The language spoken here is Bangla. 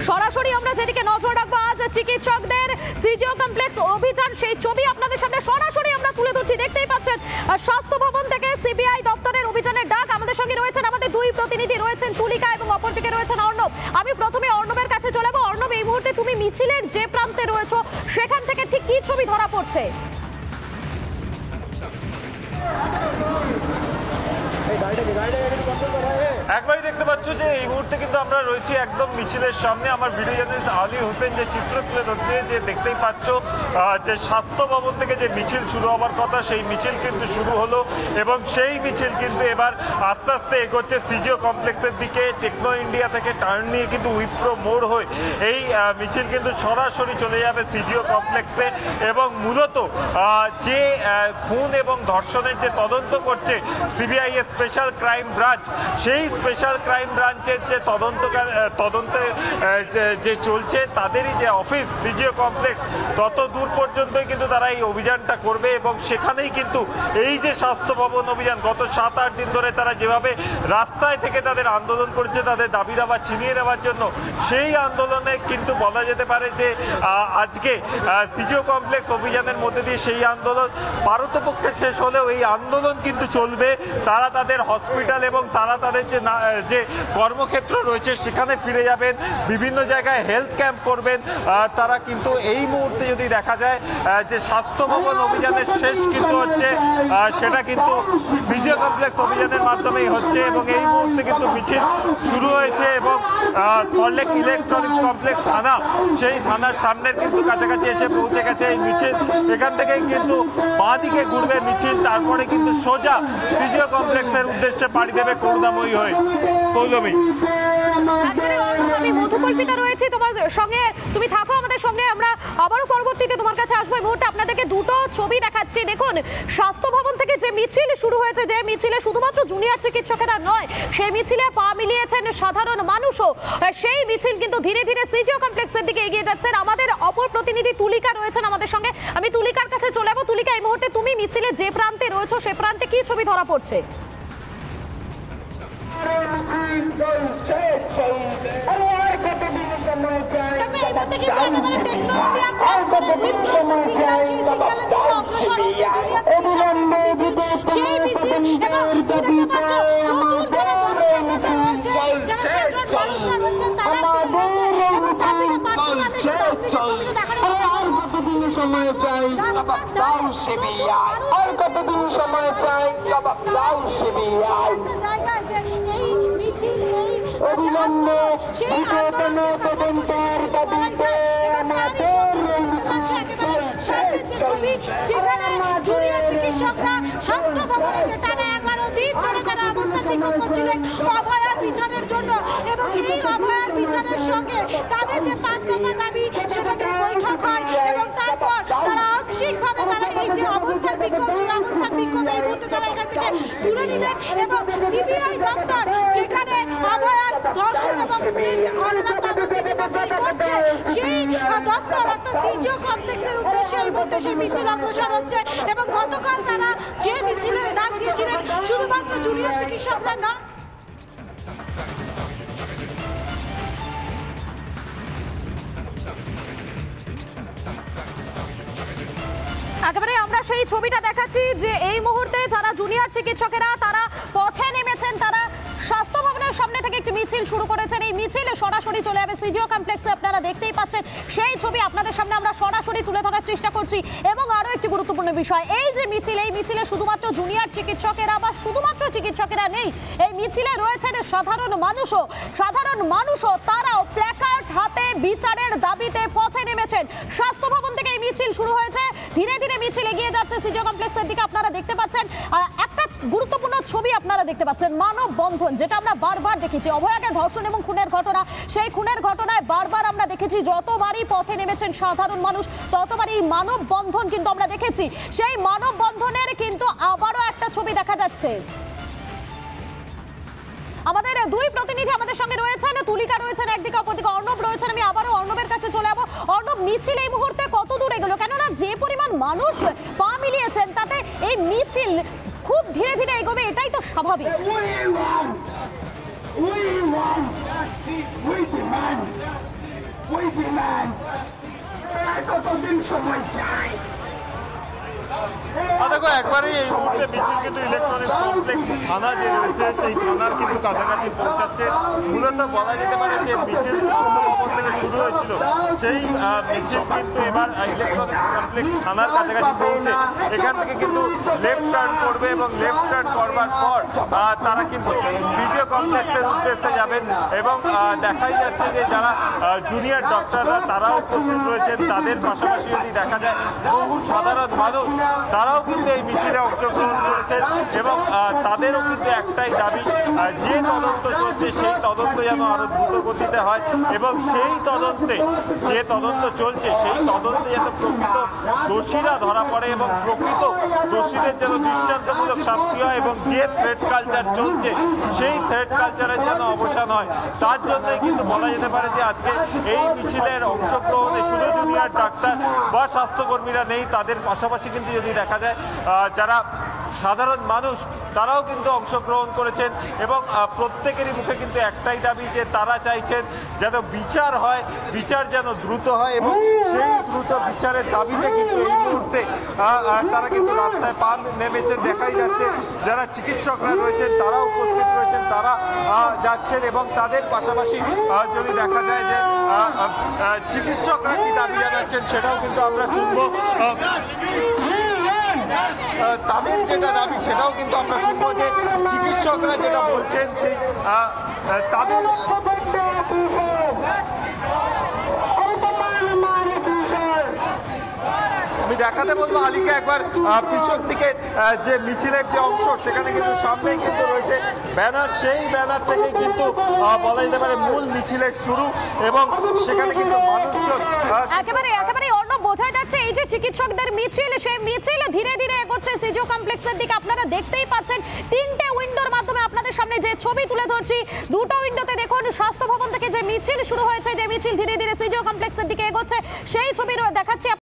সরাসরি আমরা যেদিকে নজর রাখবো আজ চিকিৎসকদের সিজিও কমপ্লেক্স অভিযান, সেই ছবি আপনাদের সামনে সরাসরি আমরা তুলে ধরছি। দেখতেই পাচ্ছেন স্বাস্থ্য ভবন থেকে সিবিআই দপ্তরের অভিযানের ডাক। আমাদের সঙ্গে রয়েছেন আমাদের দুই প্রতিনিধি, রয়েছেন তুলিকা এবং অপরদিকে রয়েছেন অর্ণব। আমি প্রথমে অর্ণবের কাছে চলে যাবো। অর্ণব, এই মুহূর্তে তুমি মিছিলের যে প্রান্তে রয়েছো সেখান থেকে ঠিক কি ছবি ধরা পড়ছে? একবারই দেখতে পাচ্ছ যে এই মুহূর্তে কিন্তু আমরা রয়েছি একদম মিছিলের সামনে। আমার ভিডিও জার্নালিস্ট আলী হোসেন যে চিত্র তুলে ধরছে, যে দেখতেই পাচ্ছ যে স্বাস্থ্য ভবন থেকে যে মিছিল শুরু হওয়ার কথা সেই মিছিল কিন্তু শুরু হলো এবং সেই মিছিল কিন্তু এবার আস্তে আস্তে এগোচ্ছে সিজিও কমপ্লেক্সের দিকে। টেকনো ইন্ডিয়া থেকে টার্ন নিয়ে কিন্তু উইপ্রো মোড় হয়ে এই মিছিল কিন্তু সরাসরি চলে যাবে সিজিও কমপ্লেক্সে এবং মূলত যে খুন এবং ধর্ষণের যে তদন্ত করছে সিবিআই এর স্পেশাল ক্রাইম ব্রাঞ্চ, সেই স্পেশাল ক্রাইম ব্রাঞ্চের যে তদন্তে যে চলছে তাদেরই যে অফিস সিজিও কমপ্লেক্স, তত দূর পর্যন্তই কিন্তু তারা এই অভিযানটা করবে এবং সেখানেই কিন্তু এই যে স্বাস্থ্য ভবন অভিযান গত 7-8 দিন ধরে তারা যেভাবে রাস্তায় থেকে তাদের আন্দোলন করেছে তাদের দাবি দাবা ছিনিয়ে নেওয়ার জন্য, সেই আন্দোলনে কিন্তু বলা যেতে পারে যে আজকে সিজিও কমপ্লেক্স অভিযানের মধ্যে দিয়ে সেই আন্দোলন পারতপক্ষে শেষ হলেও এই আন্দোলন কিন্তু চলবে। তারা তাদের হসপিটাল এবং তারা তাদের যে কর্মক্ষেত্র রয়েছে সেখানে ফিরে যাবেন, বিভিন্ন জায়গায় হেলথ ক্যাম্প করবেন তারা। কিন্তু এই মুহূর্তে যদি দেখা যায় যে স্বাস্থ্য ভবন অভিযানের শেষ কিন্তু হচ্ছে সেটা কিন্তু সিজিও কমপ্লেক্স অভিযানের মাধ্যমেই হচ্ছে এবং এই মুহূর্তে কিন্তু মিছিল শুরু হয়েছে এবং সল্টলেক ইলেকট্রনিক কমপ্লেক্স থানা, সেই থানার সামনের কিন্তু কাছাকাছি এসে পৌঁছে গেছে এই মিছিল। এখান থেকেই কিন্তু বাঁ দিকে ঘুরবে মিছিল, তারপরে কিন্তু সোজা সিজিও কমপ্লেক্সের উদ্দেশ্যে পাড়ি দেবে করুণাময়ী হয়ে। পৌলমী, আমি মধুকল্পিতা রয়েছে তোমার সঙ্গে, তুমি থাকো আমাদের সঙ্গে, আমরা আবারও পরবর্তীতে তোমার কাছে আসবো। এই মুহূর্তে আপনাদেরকে দুটো ছবি দেখাচ্ছি। দেখুন, স্বাস্থ্য ভবন থেকে যে মিছিল শুরু হয়েছে, যে মিছিলে শুধুমাত্র জুনিয়র চিকিৎসকেরা নয়, সেই মিছিলে পা মিলিয়েছেন সাধারণ মানুষও। সেই মিছিল কিন্তু ধীরে ধীরে সিজিও কমপ্লেক্সের দিকে এগিয়ে যাচ্ছেন। আমাদের অপর প্রতিনিধি তুলিকা রয়েছেন আমাদের সঙ্গে, আমি তুলিকার কাছে চলে যাবো। তুলিকা, এই মুহূর্তে তুমি মিছিলে যে প্রান্তে রয়েছো সে প্রান্তে কি ছবি ধরা পড়ছে? সময় চাই জবাব দাও সিবিআই, আর কতদিন সময় চাই জবাব দাও সিবিআই। অবিলম্বে বিশেষণ তদন্তের দাবিতে আমাদের যেখানে জুনিয়র চিকিৎসকরা স্বাস্থ্য ভবনে টানা 11 দিন ধরে তারা অবস্থান বিক্ষোভ করছিলেন অভয়ার বিচারের জন্য এবং এই অভয়ার বিচারের সঙ্গে তাদের যে 5 দফা দাবি সেটা নিয়ে বৈঠক হয় এবং তারপর তারা আংশিকভাবে তারা এই যে অবস্থান বিক্ষোভ, সেই অবস্থান বিক্ষোভে এই মুহূর্তে তারা এখান থেকে তুলে নিলেন এবং সিবিআই দপ্তর যেখানে অভয়ার ধর্ষণ এবং খুনের যে ঘটনা তদন্তে করছে সেই দপ্তর অর্থাৎ সিজিও কমপ্লেক্সের উদ্দেশ্যে এই মুহূর্তে সেই মিছিল অগ্রসর হচ্ছে এবং গতকাল তারা যে মিছিলের ডাক দিয়েছিলেন শুধুমাত্র জুনিয়র চিকিৎসকরা না, একেবারে আমরা সেই ছবিটা দেখাচ্ছি যে এই মুহূর্তে যারা জুনিয়র চিকিৎসকেরা তারা পথে নেমেছেন, তারা স্বাস্থ্য ভবনের সামনে থেকে একটি মিছিল শুরু করেছেন। এই মিছিল সরাসরি চলে যাবে সিজিও কমপ্লেক্সে, আপনারা দেখতেই পাচ্ছেন সেই ছবি আপনাদের সামনে আমরা সরাসরি তুলে ধরার চেষ্টা করছি। এবং আরো একটি গুরুত্বপূর্ণ বিষয়, এই যে মিছিল, এই মিছিলে শুধুমাত্র জুনিয়র চিকিৎসকেরা বা শুধুমাত্র চিকিৎসকেরা নেই, এই মিছিলে রয়েছেন সাধারণ মানুষও তারাও প্ল্যাকার্ড হাতে বিচারের দাবিতে পথে নেমেছেন। স্বাস্থ্য ভবন থেকে এই মিছিল শুরু হয়েছে, ধীরে ধীরে মিছিল এগিয়ে যাচ্ছে সিজিও কমপ্লেক্সের দিকে। আপনারা দেখতে পাচ্ছেন একটা গুরুত্বপূর্ণ ছবি, আপনারা দেখতে পাচ্ছেন মানববন্ধন, যেটা আমরা বারবার দেখেছি অভয়াকে ধর্ষণ এবং খুনের ঘটনা, সেই খুনের ঘটনায় বারবার আমরা দেখেছি যতবারই পথে নেমেছেন সাধারণ মানুষ ততবারই মানববন্ধন কিন্তু আমরা দেখেছি। সেই মানববন্ধনের কিন্তু আবারও একটা ছবি দেখা যাচ্ছে। আমাদের দুই প্রতিনিধি আমাদের সঙ্গে রয়েছেন, তুলিকা রয়েছেন একদিকে, অপরদিকে অর্ণব রয়েছেন। আমি আবারও অর্ণবের কাছে চলে যাবো। অর্ণব, মিছিল এই মুহূর্তে কত দূর এগোলো? কেননা যে পরিমাণ মানুষ পা মিলিয়েছেন তাতে এই মিছিল খুব ধীরে ধীরে এগোবে, এটাই তো স্বাভাবিক। দিলেন আর কতদিন সময় চাই? দেখো একবারই এই মুহূর্তে মিছিল কিন্তু ইলেকট্রনিক কমপ্লেক্স থানা যে রয়েছে সেই থানার কিন্তু কাছাকাছি পৌঁছাচ্ছে। মূলত বলা যেতে পারে যে মিছিল স্বাস্থ্য ভবন থেকে শুরু হয়েছিল, সেই মিছিল কিন্তু এবার ইলেকট্রনিক কমপ্লেক্স থানার কাছাকাছি পৌঁছে এখান থেকে কিন্তু লেফট টার্ন করবে এবং লেফট টার্ন করবার পর তারা কিন্তু ভিডিও কমপ্লেক্সের উদ্দেশ্যে যাবেন এবং দেখাই যাচ্ছে যে যারা জুনিয়র ডক্টররা তারাও উপস্থিত রয়েছেন। তাদের পাশাপাশি যদি দেখা যায় বহু সাধারণ মানুষ তারাও কিন্তু এই মিছিলে অংশগ্রহণ করেছেন এবং তাদেরও কিন্তু একটাই দাবি, যে তদন্ত চলছে সেই তদন্ত যেন আরো দ্রুত গতিতে হয় এবং সেই তদন্তে যে তদন্ত চলছে সেই তদন্তে যেন প্রকৃত দোষীরা ধরা পড়ে এবং প্রকৃত দোষীদের যেন দৃষ্টান্তমূলক শাস্তি হয় এবং যে থ্রেড কালচার চলছে সেই থ্রেড কালচারের যেন অবসান হয়। তার জন্যই কিন্তু বলা যেতে পারে যে আজকে এই মিছিলের অংশগ্রহণে শুধু জুনিয়র ডাক্তার বা স্বাস্থ্যকর্মীরা নেই, তাদের পাশাপাশি কিন্তু যদি দেখা যায় যারা সাধারণ মানুষ তারাও কিন্তু অংশগ্রহণ করেছেন এবং প্রত্যেকেরই মুখে কিন্তু একটাই দাবি যে তারা চাইছেন যেন বিচার হয়, বিচার যেন দ্রুত হয় এবং সেই দ্রুত বিচারের দাবিতে কিন্তু এই মুহূর্তে তারা কিন্তু রাস্তায় পা নেমেছেন। দেখাই যাচ্ছে যারা চিকিৎসকরা রয়েছেন তারা উপস্থিত রয়েছেন, তারা যাচ্ছেন এবং তাদের পাশাপাশি যদি দেখা যায় যে চিকিৎসকরা কি দাবি জানাচ্ছেন সেটাও কিন্তু আমরা শুনবো। তাদের যেটা দাবি সেটাও কিন্তু আমরা শুনবো যে চিকিৎসকরা যেটা বলছেন সেই তাদের আমি দেখাতে বলবো আলিকা একবার পিছন দিকে যে মিছিলের যে অংশ সেখানে কিন্তু সামনেই কিন্তু রয়েছে ব্যানার, সেই ব্যানার থেকে কিন্তু বলা যেতে পারে মূল মিছিলের শুরু এবং সেখানে কিন্তু মানুষজন একেবারে অন্য বোঝা যাচ্ছে এই যে চিকিৎসকদের মিছিল, সেই মিছিল ধীরে ধীরে এগোচ্ছে সিজিও কমপ্লেক্সের দিকে। আপনারা দেখতেই পাচ্ছেন তিনটে উইন্ডোর মাধ্যমে আপনাদের সামনে যে ছবি তুলে ধরছি, দুটো উইন্ডোতে দেখুন স্বাস্থ্য ভবন থেকে যে মিছিল শুরু হয়েছে, যে মিছিল ধীরে ধীরে সিজিও কমপ্লেক্সের দিকে এগোচ্ছে সেই ছবি দেখাচ্ছি।